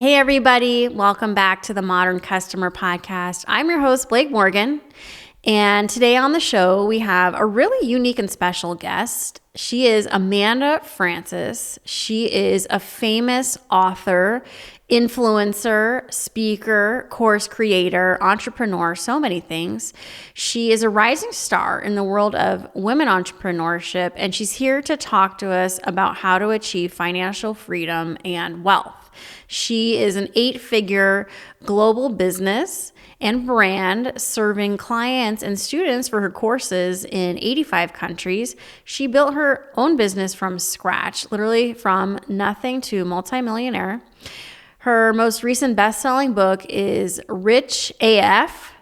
Hey, everybody. Welcome back to the Modern Customer Podcast. I'm your host, Blake Morgan. And today on the show, we have a really unique and special guest. She is Amanda Francis. She is a famous author, influencer, speaker, course creator, entrepreneur, so many things. She is a rising star in the world of women entrepreneurship, and she's here to talk to us about how to achieve financial freedom and wealth. She is an 8-figure global business and brand serving clients and students for her courses in 85 countries. She built her own business from scratch, literally from nothing to multi-millionaire. Her most recent best-selling book is Rich AF,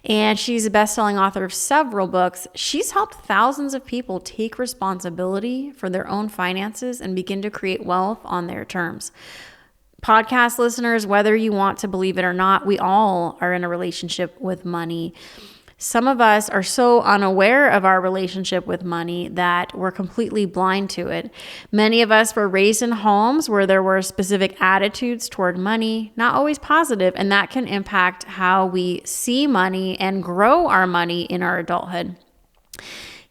and she's a best-selling author of several books. She's helped thousands of people take responsibility for their own finances and begin to create wealth on their terms. Podcast listeners, whether you want to believe it or not, we all are in a relationship with money. Some of us are so unaware of our relationship with money that we're completely blind to it. Many of us were raised in homes where there were specific attitudes toward money, not always positive, and that can impact how we see money and grow our money in our adulthood.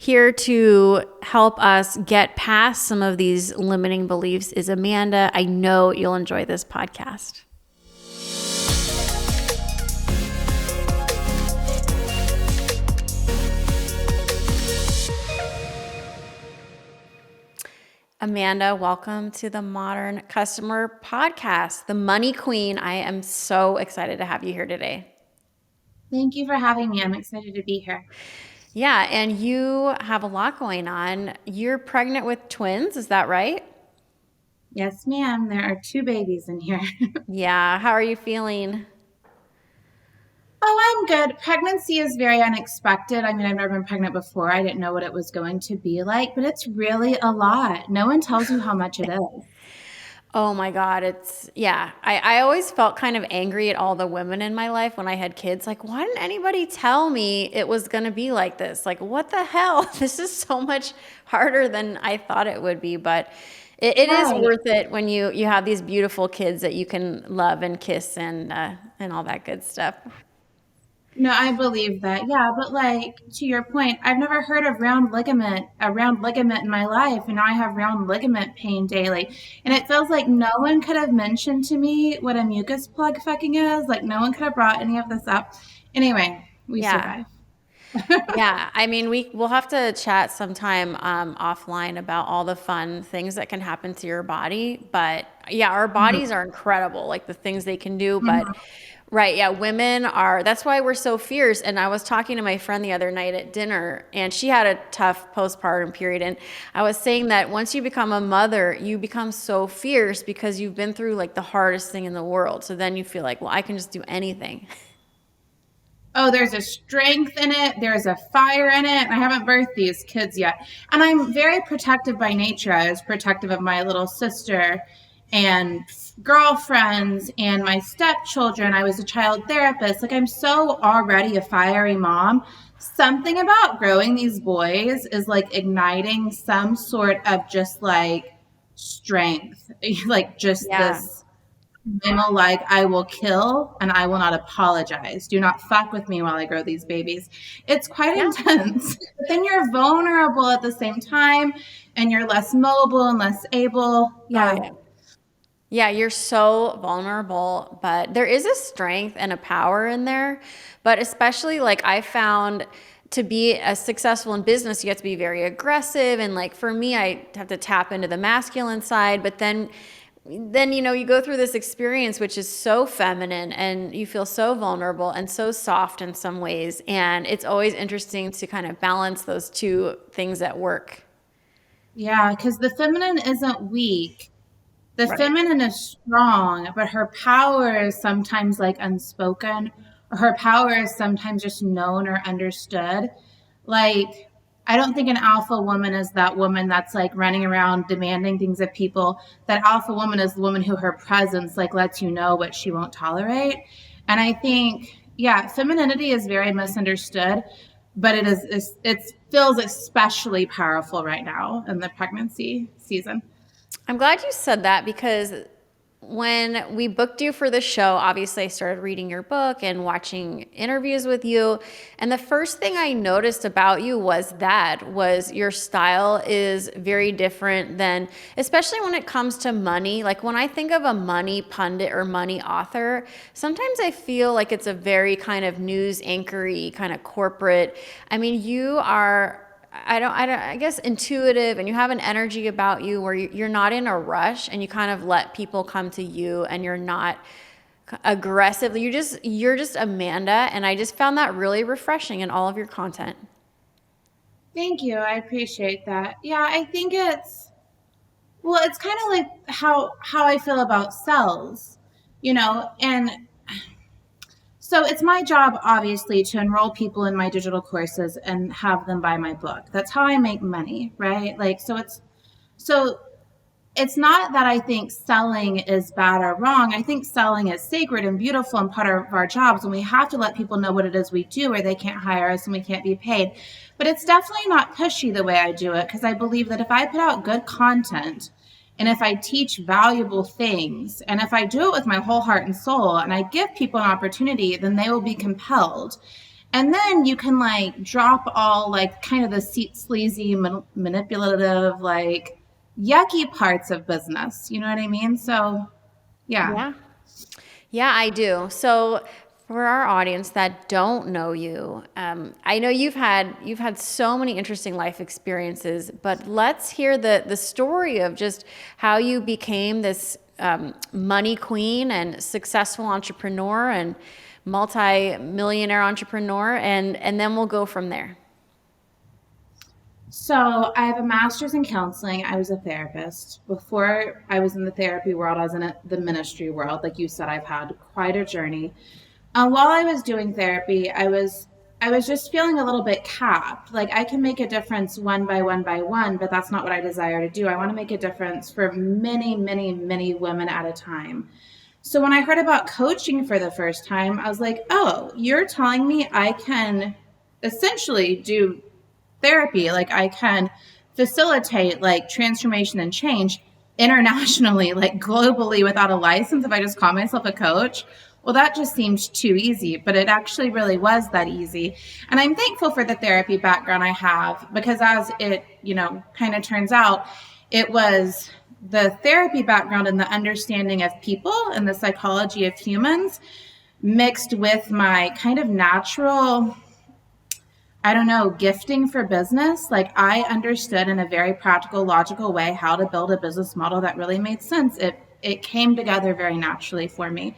Here to help us get past some of these limiting beliefs is Amanda. I know you'll enjoy this podcast. Amanda, welcome to the Modern Customer Podcast, the Money Queen. I am so excited to have you here today. Thank you for having me. I'm excited to be here. Yeah, and you have a lot going on. You're pregnant with twins, is that right? Yes, ma'am. There are 2 babies in here. Yeah, how are you feeling? Oh, I'm good. Pregnancy is very unexpected. I mean, I've never been pregnant before. I didn't know what it was going to be like, but it's really a lot. No one tells you how much it is. Oh my God, I always felt kind of angry at all the women in my life when I had kids. Like, why didn't anybody tell me it was going to be like this? Like, what the hell? This is so much harder than I thought it would be, but it is Right. worth it when you have these beautiful kids that you can love and kiss and all that good stuff. No, I believe that. Yeah, but like to your point, I've never heard of a round ligament in my life, and now I have round ligament pain daily. And it feels like no one could have mentioned to me what a mucus plug fucking is. Like no one could have brought any of this up. Anyway, we Yeah. survive. Yeah, I mean, we'll have to chat sometime offline about all the fun things that can happen to your body. But yeah, our bodies are incredible, like the things they can do. But Mhm. right, yeah, women are. That's why we're so fierce. And I was talking to my friend the other night at dinner, and she had a tough postpartum period. And I was saying that once you become a mother, you become so fierce because you've been through like the hardest thing in the world. So then you feel like, well, I can just do anything. Oh, there's a strength in it. There's a fire in it. I haven't birthed these kids yet. And I'm very protective by nature. I was protective of my little sister and girlfriends and my stepchildren. I was a child therapist. Like, I'm so already a fiery mom. Something about growing these boys is like igniting some sort of just like strength, like just Yeah. this memo like I will kill and I will not apologize. Do not fuck with me while I grow these babies. It's quite Yeah. intense. But then you're vulnerable at the same time and you're less mobile and less able. Oh, Yeah. yeah. Yeah, you're so vulnerable, but there is a strength and a power in there. But especially like I found to be a successful in business, you have to be very aggressive. And like for me, I have to tap into the masculine side, but then you go through this experience which is so feminine and you feel so vulnerable and so soft in some ways. And it's always interesting to kind of balance those two things at work. Yeah, because the feminine isn't weak. The Right. feminine is strong, but her power is sometimes like unspoken, or her power is sometimes just known or understood. Like, I don't think an alpha woman is that woman that's like running around demanding things of people. That alpha woman is the woman who her presence like lets you know what she won't tolerate. And I think, yeah, femininity is very misunderstood, but it feels especially powerful right now in the pregnancy season. I'm glad you said that because when we booked you for the show, obviously I started reading your book and watching interviews with you. And the first thing I noticed about you was your style is very different than, especially when it comes to money. Like when I think of a money pundit or money author, sometimes I feel like it's a very kind of news anchory, kind of corporate. I mean, you are I guess intuitive, and you have an energy about you where you're not in a rush and you kind of let people come to you and you're not aggressive. You're just Amanda. And I just found that really refreshing in all of your content. Thank you. I appreciate that. Yeah, I think it's kind of like how I feel about cells, and so it's my job, obviously, to enroll people in my digital courses and have them buy my book. That's how I make money, right? Like, so it's not that I think selling is bad or wrong. I think selling is sacred and beautiful and part of our jobs. And we have to let people know what it is we do, or they can't hire us and we can't be paid. But it's definitely not pushy the way I do it, because I believe that if I put out good content and if I teach valuable things and if I do it with my whole heart and soul and I give people an opportunity, then they will be compelled. And then you can like drop all like kind of the sleazy, manipulative, like yucky parts of business. You know what I mean? So, yeah. Yeah. Yeah, I do. So for our audience that don't know you, I know you've had so many interesting life experiences, but let's hear the story of just how you became this money queen and successful entrepreneur and multi-millionaire entrepreneur, and then we'll go from there. So, I have a master's in counseling. I was a therapist. Before I was in the therapy world, I was in the ministry world. Like you said, I've had quite a journey. While I was doing therapy, I was just feeling a little bit capped. Like I can make a difference one by one by one, but that's not what I desire to do. I want to make a difference for many, many, many women at a time. So when I heard about coaching for the first time, I was like, "Oh, you're telling me I can essentially do therapy, like I can facilitate like transformation and change internationally, like globally without a license if I just call myself a coach." Well, that just seemed too easy, but it actually really was that easy. And I'm thankful for the therapy background I have, because as it, kind of turns out, it was the therapy background and the understanding of people and the psychology of humans mixed with my kind of natural, I don't know, gifting for business. Like I understood in a very practical, logical way how to build a business model that really made sense. It came together very naturally for me.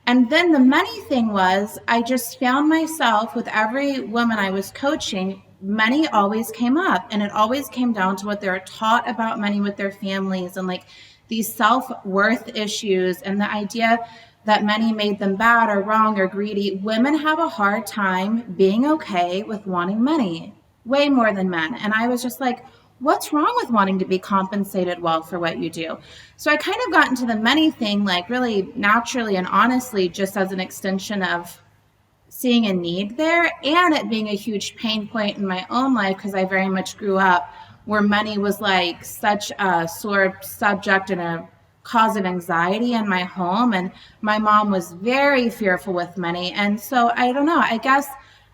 And then the money thing was, I just found myself with every woman I was coaching, money always came up, and it always came down to what they're taught about money with their families and like these self-worth issues and the idea that money made them bad or wrong or greedy. Women have a hard time being okay with wanting money, way more than men. And I was just like, what's wrong with wanting to be compensated well for what you do? So I kind of got into the money thing, like really naturally and honestly, just as an extension of seeing a need there and it being a huge pain point in my own life, because I very much grew up where money was like such a sore subject and a cause of anxiety in my home. And my mom was very fearful with money. And so I don't know, I guess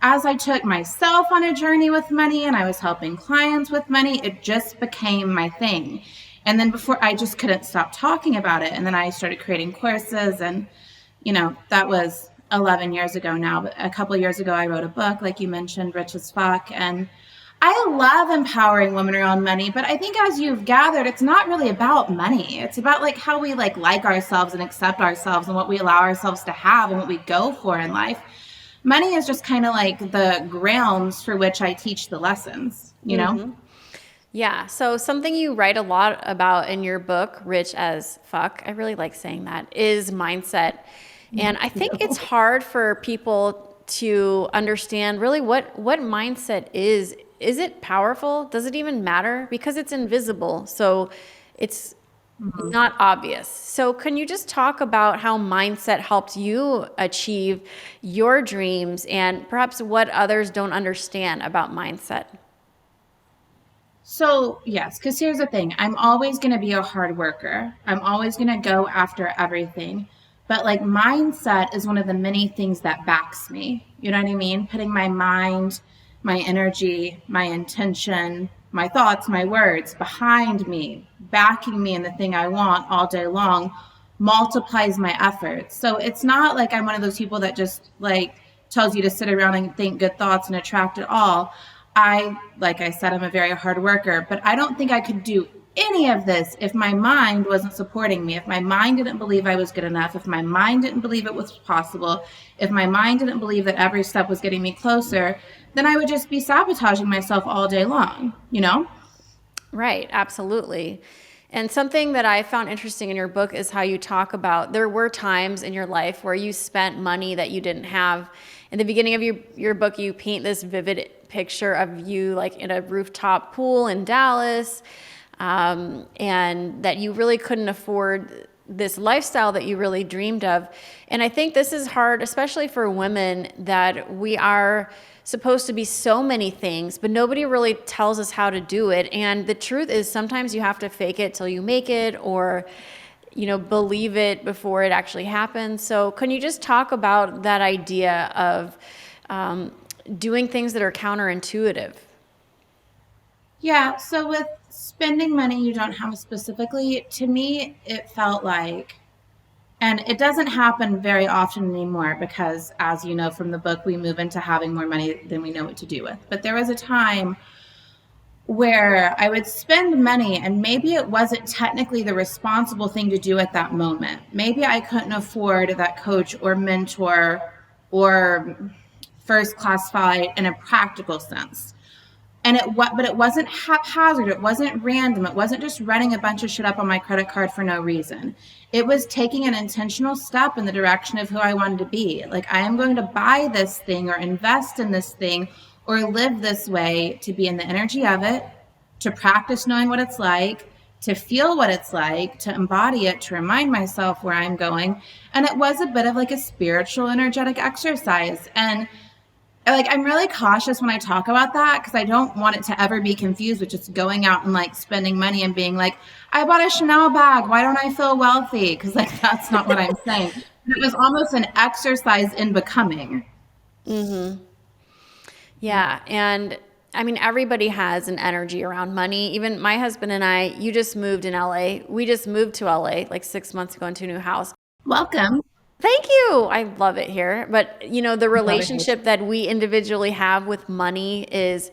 as I took myself on a journey with money and I was helping clients with money, it just became my thing. And then before, I just couldn't stop talking about it. And then I started creating courses, and that was 11 years ago now. But a couple of years ago, I wrote a book, like you mentioned, Rich as Fuck. And I love empowering women around money, but I think as you've gathered, it's not really about money. It's about like how we like ourselves and accept ourselves and what we allow ourselves to have and what we go for in life. Money is just kind of like the grounds for which I teach the lessons. Yeah. So something you write a lot about in your book, Rich as Fuck, I really like saying that, is mindset. And I think it's hard for people to understand really what mindset is. Is it powerful? Does it even matter? Because it's invisible. So it's not obvious. So can you just talk about how mindset helped you achieve your dreams and perhaps what others don't understand about mindset? So, yes, because here's the thing. I'm always going to be a hard worker. I'm always going to go after everything. But like mindset is one of the many things that backs me. You know what I mean? Putting my mind, my energy, my intention, my thoughts, my words behind me, backing me in the thing I want all day long multiplies my efforts. So it's not like I'm one of those people that just like tells you to sit around and think good thoughts and attract it all. Like I said, I'm a very hard worker, but I don't think I could do any of this if my mind wasn't supporting me, if my mind didn't believe I was good enough, if my mind didn't believe it was possible, if my mind didn't believe that every step was getting me closer, then I would just be sabotaging myself all day long, you know? Right, absolutely. And something that I found interesting in your book is how you talk about there were times in your life where you spent money that you didn't have. In the beginning of your book, you paint this vivid picture of you like in a rooftop pool in Dallas, and that you really couldn't afford this lifestyle that you really dreamed of. And I think this is hard, especially for women, that we are supposed to be so many things, but nobody really tells us how to do it. And the truth is sometimes you have to fake it till you make it, or believe it before it actually happens. So can you just talk about that idea of doing things that are counterintuitive? Yeah, so with spending money you don't have specifically, to me, it felt like, and it doesn't happen very often anymore because, as you know from the book, we move into having more money than we know what to do with. But there was a time where I would spend money and maybe it wasn't technically the responsible thing to do at that moment. Maybe I couldn't afford that coach or mentor or first class flight in a practical sense. But it wasn't haphazard. It wasn't random. It wasn't just running a bunch of shit up on my credit card for no reason. It was taking an intentional step in the direction of who I wanted to be. Like, I am going to buy this thing or invest in this thing or live this way to be in the energy of it, to practice knowing what it's like, to feel what it's like, to embody it, to remind myself where I'm going. And it was a bit of like a spiritual, energetic exercise. And like, I'm really cautious when I talk about that because I don't want it to ever be confused with just going out and like spending money and being like, I bought a Chanel bag. Why don't I feel wealthy? Because like, that's not what I'm saying. It was almost an exercise in becoming. Yeah. And I mean, everybody has an energy around money. Even my husband and I, you just moved in LA. We just moved to LA like 6 months ago into a new house. Welcome. Thank you. I love it here. But, the Love it here. relationship that we individually have with money is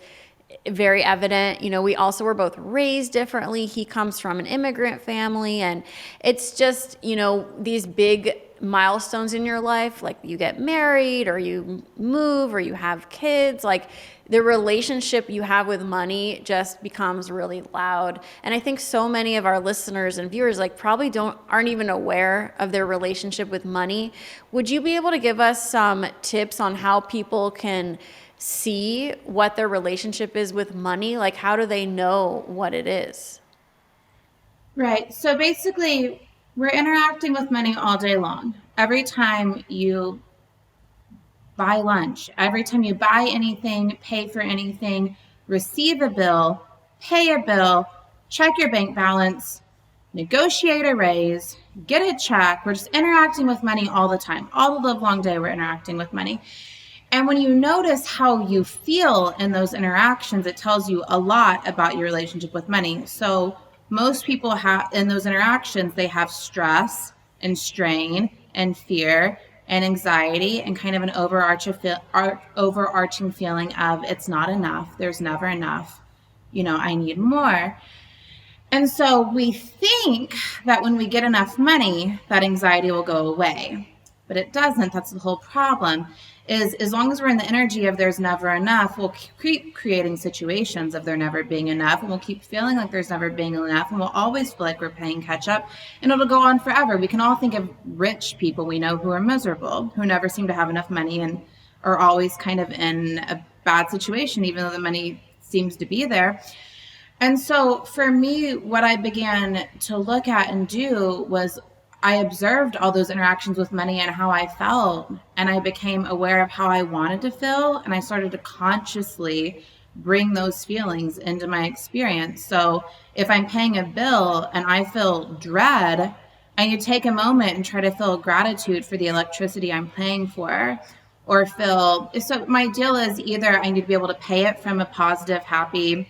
very evident. We also were both raised differently. He comes from an immigrant family, and it's just, these big milestones in your life, like you get married or you move or you have kids, like the relationship you have with money just becomes really loud. And I think so many of our listeners and viewers like probably aren't even aware of their relationship with money. Would you be able to give us some tips on how people can see what their relationship is with money? Like, how do they know what it is? Right. So basically, we're interacting with money all day long. Every time you buy lunch, every time you buy anything, pay for anything, receive a bill, pay a bill, check your bank balance, negotiate a raise, get a check. We're just interacting with money all the time. All the live long day, we're interacting with money. And when you notice how you feel in those interactions, it tells you a lot about your relationship with money. So most people have in those interactions, they have stress and strain and fear and anxiety and kind of an overarching feeling of it's not enough. There's never enough. I need more. And so we think that when we get enough money, that anxiety will go away. But it doesn't. That's the whole problem. Is as long as we're in the energy of there's never enough, we'll keep creating situations of there never being enough, and we'll keep feeling like there's never being enough, and we'll always feel like we're playing catch up, and it'll go on forever. We can all think of rich people we know who are miserable, who never seem to have enough money and are always kind of in a bad situation, even though the money seems to be there. And so for me, what I began to look at and do was I observed all those interactions with money and how I felt, and I became aware of how I wanted to feel, and I started to consciously bring those feelings into my experience. So if I'm paying a bill and I feel dread, I need to take a moment and try to feel gratitude for the electricity I'm paying for, or feel, so my deal is either I need to be able to pay it from a positive, happy,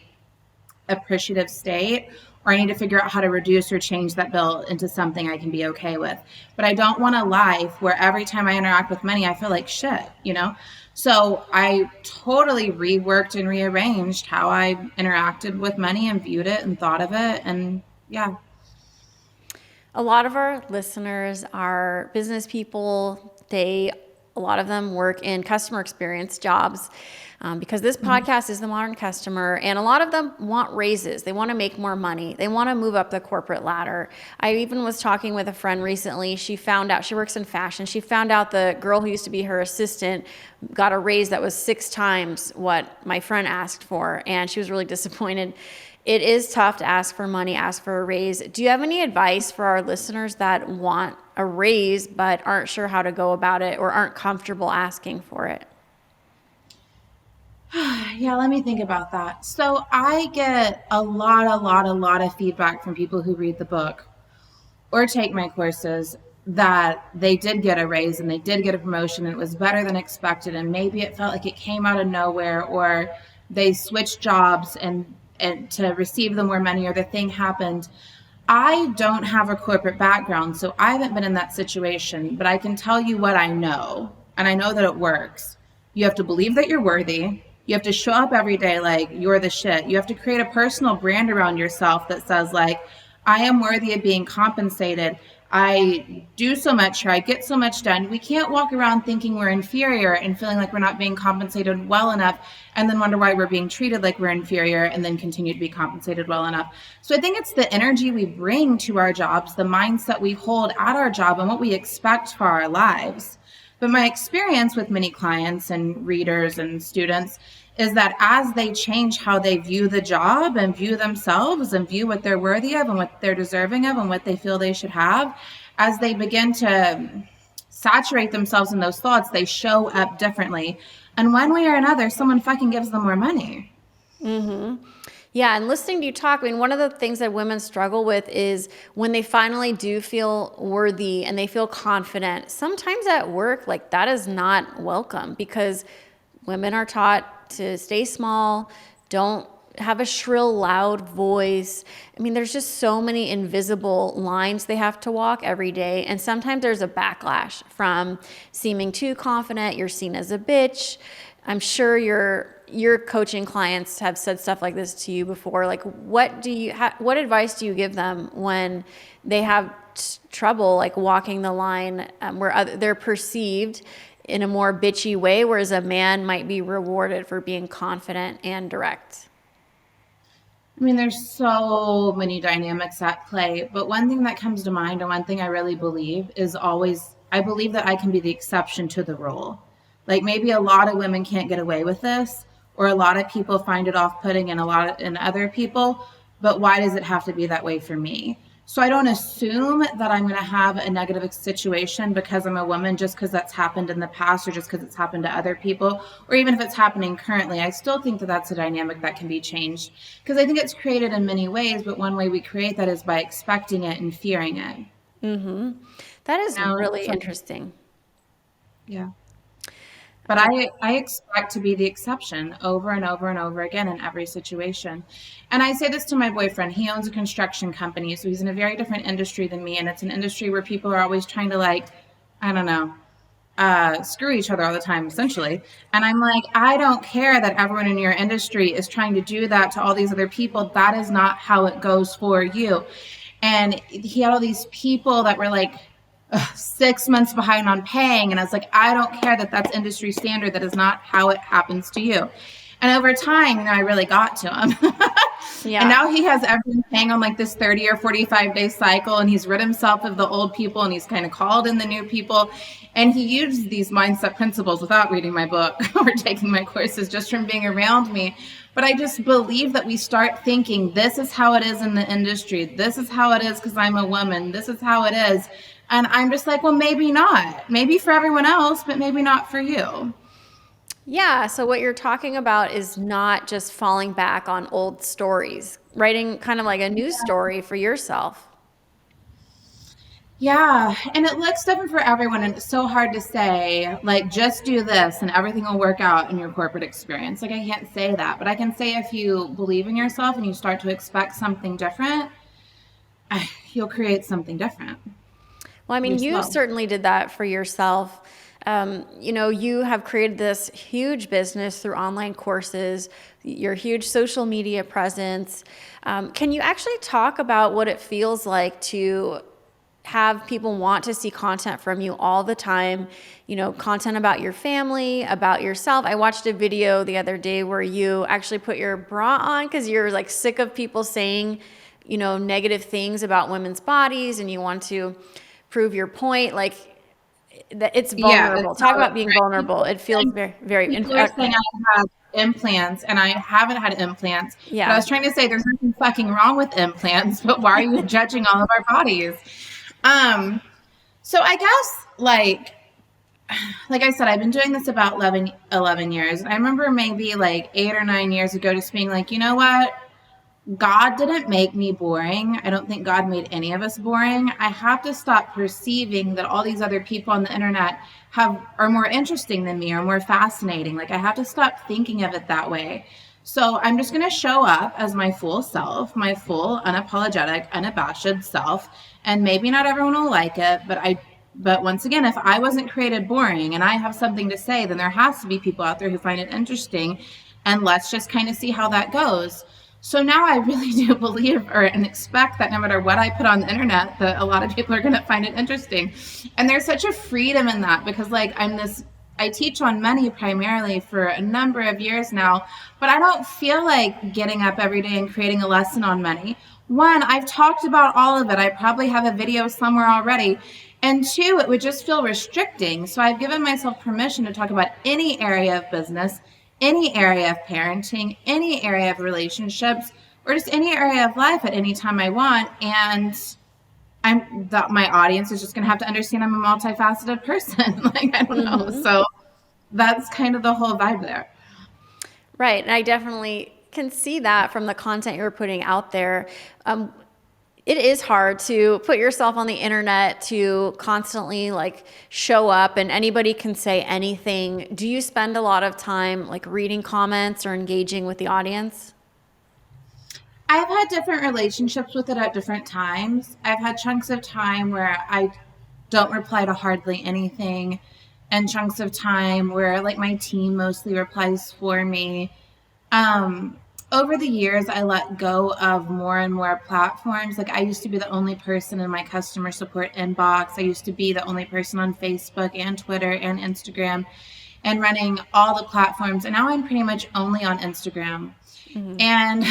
appreciative state, or I need to figure out how to reduce or change that bill into something I can be okay with. But I don't want a life where every time I interact with money, I feel like shit, you know? So I totally reworked and rearranged how I interacted with money and viewed it and thought of it. And yeah. A lot of our listeners are business people. A lot of them work in customer experience jobs because this podcast is the modern customer, and a lot of them want raises. They want to make more money. They want to move up the corporate ladder. I even was talking with a friend recently. She found out, she works in fashion. She found out the girl who used to be her assistant got a raise that was 6 times what my friend asked for, and she was really disappointed. It is tough to ask for money, ask for a raise. Do you have any advice for our listeners that want a raise but aren't sure how to go about it or aren't comfortable asking for it? Yeah, let me think about that. So I get a lot of feedback from people who read the book or take my courses that they did get a raise and they did get a promotion and it was better than expected, and maybe it felt like it came out of nowhere, or they switched jobs and to receive the more money, or the thing happened. I don't have a corporate background, so I haven't been in that situation, but I can tell you what I know, and I know that it works. You have to believe that you're worthy. You have to show up every day like you're the shit. You have to create a personal brand around yourself that says like, I am worthy of being compensated. I do so much, or I get so much done. We can't walk around thinking we're inferior and feeling like we're not being compensated well enough, and then wonder why we're being treated like we're inferior and then continue to be compensated well enough. So I think it's the energy we bring to our jobs, the mindset we hold at our job, and what we expect for our lives. But my experience with many clients and readers and students is that as they change how they view the job and view themselves and view what they're worthy of and what they're deserving of and what they feel they should have, as they begin to saturate themselves in those thoughts, they show up differently. And one way or another, someone fucking gives them more money. Mm-hmm. Yeah, and listening to you talk, I mean, one of the things that women struggle with is when they finally do feel worthy and they feel confident, sometimes at work, like that is not welcome because women are taught to stay small, don't have a shrill, loud voice. I mean, there's just so many invisible lines they have to walk every day. And sometimes there's a backlash from seeming too confident. You're seen as a bitch. I'm sure your coaching clients have said stuff like this to you before. Like, what advice do you give them when they have trouble like walking the line where they're perceived in a more bitchy way, whereas a man might be rewarded for being confident and direct? I mean, there's so many dynamics at play, but one thing that comes to mind, and one thing I really believe is always, I believe that I can be the exception to the rule. Like maybe a lot of women can't get away with this, or a lot of people find it off-putting in other people, but why does it have to be that way for me? So I don't assume that I'm going to have a negative situation because I'm a woman, just because that's happened in the past, or just because it's happened to other people, or even if it's happening currently. I still think that that's a dynamic that can be changed, because I think it's created in many ways, but one way we create that is by expecting it and fearing it. Mm-hmm. That is really interesting. Yeah. But I expect to be the exception over and over and over again in every situation. And I say this to my boyfriend. He owns a construction company, so he's in a very different industry than me. And it's an industry where people are always trying to, like, I don't know, screw each other all the time, essentially. And I'm like, I don't care that everyone in your industry is trying to do that to all these other people. That is not how it goes for you. And he had all these people that were like, 6 months behind on paying. And I was like, I don't care that that's industry standard. That is not how it happens to you. And over time, I really got to him. Yeah. And now he has everyone paying on like this 30 or 45 day cycle. And he's rid himself of the old people and he's kind of called in the new people. And he used these mindset principles without reading my book or taking my courses, just from being around me. But I just believe that we start thinking, this is how it is in the industry. This is how it is because I'm a woman. This is how it is. And I'm just like, well, maybe not. Maybe for everyone else, but maybe not for you. Yeah, so what you're talking about is not just falling back on old stories, writing kind of like a new story for yourself. Yeah, and it looks different for everyone, and it's so hard to say, like, just do this and everything will work out in your corporate experience. Like, I can't say that, but I can say if you believe in yourself and you start to expect something different, you'll create something different. Well, I You're mean, you slow. certainly did that for yourself. You have created this huge business through online courses, your huge social media presence. Can you actually talk about what it feels like to have people want to see content from you all the time, content about your family, about yourself? I watched a video the other day where you actually put your bra on because you're like sick of people saying, negative things about women's bodies and you want to prove your point. Like that it's Yeah, vulnerable. it's Talk how, about being right. vulnerable. It feels very, very, People are saying I have implants, and I haven't had implants. But I yeah. was trying to say there's nothing fucking wrong with implants, but why are you judging all of our bodies? Um, so I guess like I said, I've been doing this about 11 years. I remember maybe like 8 or 9 years ago just being like, you know what? God didn't make me boring. I don't think God made any of us boring. I have to stop perceiving that all these other people on the internet are more interesting than me or more fascinating. Like I have to stop thinking of it that way. So I'm just going to show up as my full self, my full unapologetic, unabashed self, and maybe not everyone will like it, but once again, if I wasn't created boring and I have something to say, then there has to be people out there who find it interesting, and let's just kind of see how that goes. So now I really do believe and expect that no matter what I put on the internet, that a lot of people are going to find it interesting. And there's such a freedom in that because, like, I teach on money primarily for a number of years now, but I don't feel like getting up every day and creating a lesson on money. One, I've talked about all of it. I probably have a video somewhere already. And two, it would just feel restricting. So I've given myself permission to talk about any area of business, any area of parenting, any area of relationships, or just any area of life at any time I want. And my audience is just going to have to understand I'm a multifaceted person. Like, I don't know. Mm-hmm. So that's kind of the whole vibe there. Right. And I definitely can see that from the content you're putting out there. It is hard to put yourself on the internet to constantly like show up and anybody can say anything. Do you spend a lot of time like reading comments or engaging with the audience? I've had different relationships with it at different times. I've had chunks of time where I don't reply to hardly anything, and chunks of time where like my team mostly replies for me. Um, Over the years, I let go of more and more platforms. Like I used to be the only person in my customer support inbox. I used to be the only person on Facebook and Twitter and Instagram and running all the platforms. And now I'm pretty much only on Instagram. Mm-hmm. And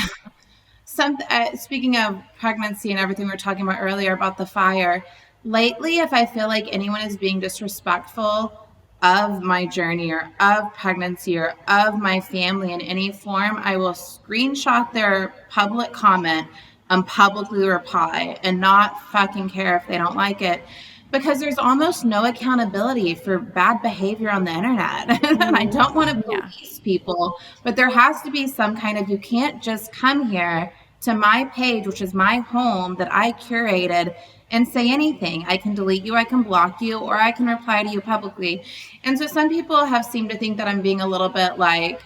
speaking of pregnancy and everything we were talking about earlier about the fire, lately, if I feel like anyone is being disrespectful of my journey or of pregnancy or of my family in any form, I will screenshot their public comment and publicly reply and not fucking care if they don't like it. Because there's almost no accountability for bad behavior on the internet. And I Mm-hmm. don't want to Yeah. police people, but there has to be some kind of, you can't just come here to my page, which is my home that I curated, and say anything. I can delete you, I can block you, or I can reply to you publicly. And so some people have seemed to think that I'm being a little bit like,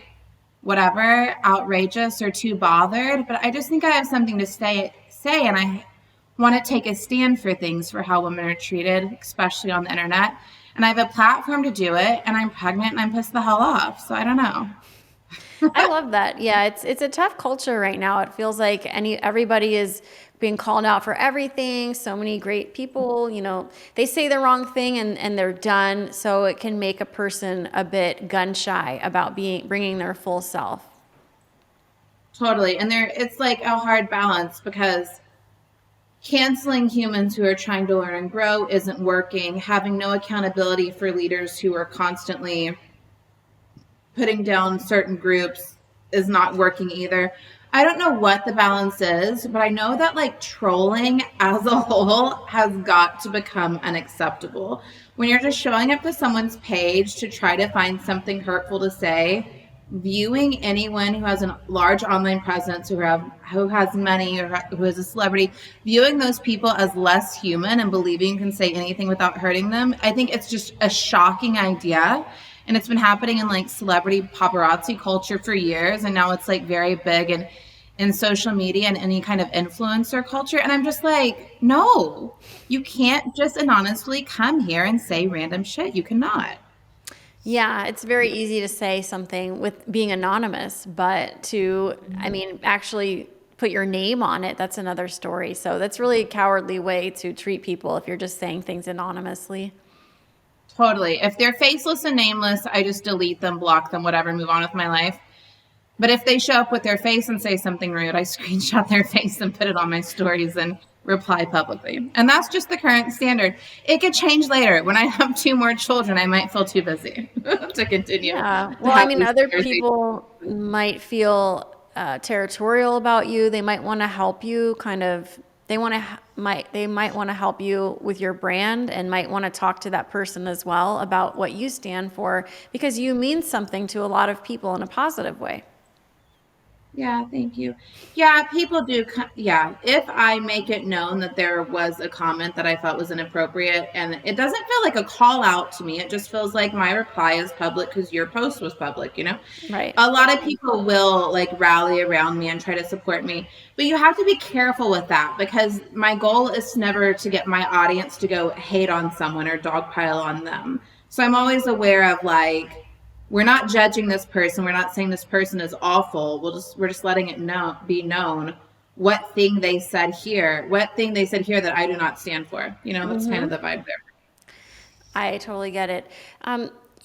whatever, outrageous or too bothered. But I just think I have something to say, and I want to take a stand for things, for how women are treated, especially on the internet. And I have a platform to do it, and I'm pregnant and I'm pissed the hell off. So I don't know. I love that. Yeah, it's a tough culture right now. It feels like everybody is being called out for everything. So many great people, they say the wrong thing and they're done. So it can make a person a bit gun shy about bringing their full self. Totally. And it's like a hard balance because canceling humans who are trying to learn and grow isn't working. Having no accountability for leaders who are constantly putting down certain groups is not working either. I don't know what the balance is, but I know that like trolling as a whole has got to become unacceptable. When you're just showing up to someone's page to try to find something hurtful to say, viewing anyone who has a large online presence, who has money, or who is a celebrity, viewing those people as less human and believing you can say anything without hurting them, I think it's just a shocking idea. And it's been happening in like celebrity paparazzi culture for years, and now it's like very big and in social media and any kind of influencer culture. And I'm just like, no, you can't just anonymously come here and say random shit. You cannot. Yeah, it's very easy to say something with being anonymous, but to, I mean, actually put your name on it, that's another story. So that's really a cowardly way to treat people if you're just saying things anonymously. Totally. If they're faceless and nameless, I just delete them, block them, whatever, move on with my life. But if they show up with their face and say something rude, I screenshot their face and put it on my stories and reply publicly. And that's just the current standard. It could change later. When I have 2 more children, I might feel too busy to continue. Yeah. Well, I mean, other people might feel territorial about you. They might want to help you they might want to help you with your brand and might want to talk to that person as well about what you stand for, because you mean something to a lot of people in a positive way. Yeah, thank you. Yeah, people do. Yeah, if I make it known that there was a comment that I felt was inappropriate, and it doesn't feel like a call out to me, it just feels like my reply is public because your post was public, you know? Right. A lot of people will like rally around me and try to support me, but you have to be careful with that, because my goal is never to get my audience to go hate on someone or dogpile on them. So I'm always aware of like, we're not judging this person. We're not saying this person is awful. We're just letting it be known what thing they said here that I do not stand for. You know, that's kind of the vibe there. I totally get it.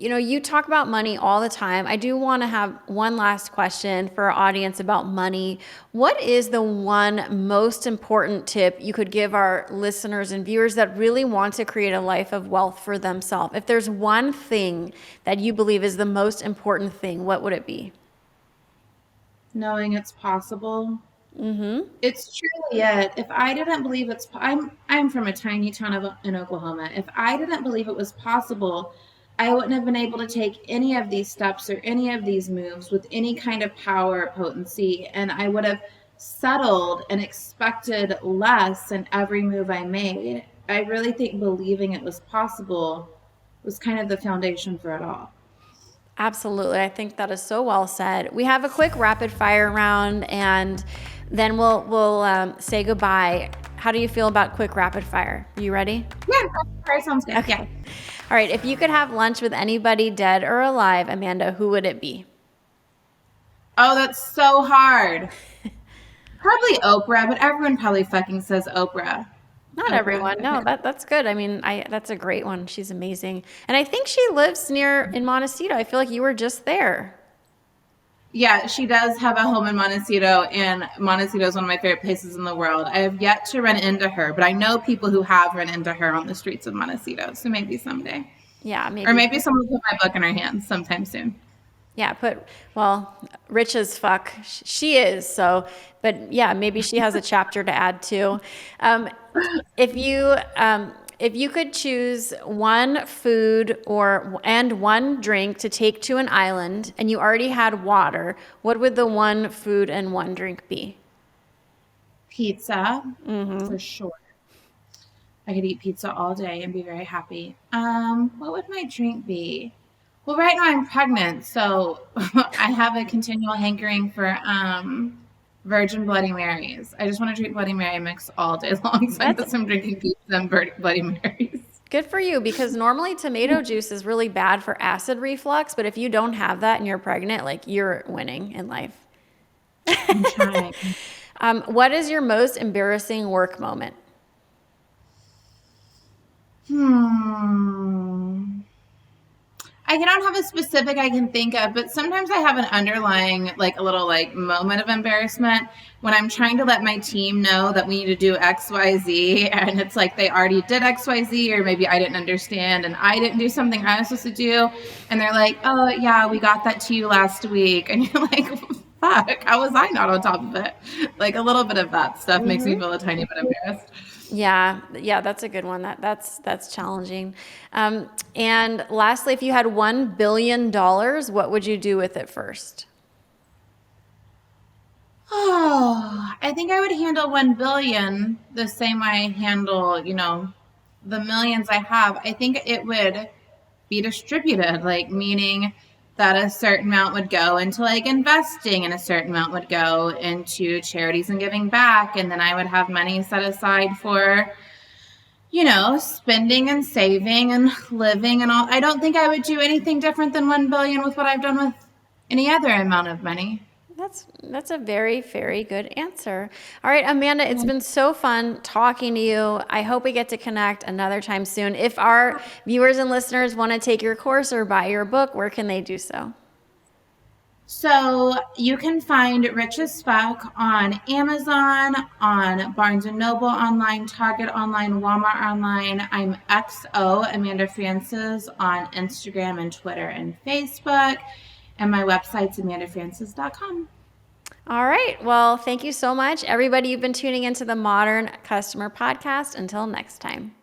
You talk about money all the time. I do want to have one last question for our audience about money. What is the one most important tip you could give our listeners and viewers that really want to create a life of wealth for themselves? If there's one thing that you believe is the most important thing, what would it be? Knowing it's possible. It's truly it. If I didn't believe I'm from a tiny town in Oklahoma. If I didn't believe it was possible, I wouldn't have been able to take any of these steps or any of these moves with any kind of power or potency, and I would have settled and expected less in every move I made. I really think believing it was possible was kind of the foundation for it all. Absolutely. I think that is so well said. We have a quick rapid fire round, and then we'll say goodbye. How do you feel about quick rapid fire? Are you ready? Yeah, rapid fire sounds good. Okay. Yeah. All right. If you could have lunch with anybody, dead or alive, Amanda, who would it be? Oh, that's so hard. Probably Oprah, but everyone probably fucking says Oprah. Not everyone. No, that's good. I mean, that's a great one. She's amazing. And I think she lives in Montecito. I feel like you were just there. Yeah, she does have a home in Montecito, and Montecito is one of my favorite places in the world. I have yet to run into her, but I know people who have run into her on the streets of Montecito, so maybe someday. Yeah, maybe. Or maybe someone will put my book in her hands sometime soon. Yeah, rich as fuck. She is, so, but yeah, maybe she has a chapter to add too. If you could choose one food and one drink to take to an island, and you already had water, what would the one food and one drink be? Pizza, for sure. I could eat pizza all day and be very happy. What would my drink be? Well, right now I'm pregnant, so I have a continual hankering for virgin Bloody Marys. I just want to drink Bloody Mary mix all day long, so I guess I'm drinking pizza and Bloody Marys. Good for you, because normally tomato juice is really bad for acid reflux, but if you don't have that and you're pregnant, like, you're winning in life. I'm trying. What is your most embarrassing work moment? I don't have a specific I can think of, but sometimes I have an underlying, like a little like moment of embarrassment when I'm trying to let my team know that we need to do X, Y, Z, and it's like they already did X, Y, Z, or maybe I didn't understand and I didn't do something I was supposed to do, and they're like, "Oh yeah, we got that to you last week," and you're like, fuck, how was I not on top of it? Like a little bit of that stuff makes me feel a tiny bit embarrassed. Yeah, yeah, that's a good one. That's challenging. And lastly, if you had $1 billion, what would you do with it first? Oh, I think I would handle 1 billion the same way I handle, the millions I have. I think it would be distributed, like meaning that a certain amount would go into like investing and a certain amount would go into charities and giving back. And then I would have money set aside for, spending and saving and living and all. I don't think I would do anything different than 1 billion with what I've done with any other amount of money. That's a very, very good answer. All right, Amanda, it's been so fun talking to you. I hope we get to connect another time soon. If our viewers and listeners want to take your course or buy your book, where can they do so? So you can find Rich as Fuck on Amazon, on Barnes & Noble online, Target online, Walmart online. I'm XO Amanda Francis on Instagram and Twitter and Facebook. And my website's amandafrancis.com. All right. Well, thank you so much. Everybody, you've been tuning into the Modern Customer Podcast. Until next time.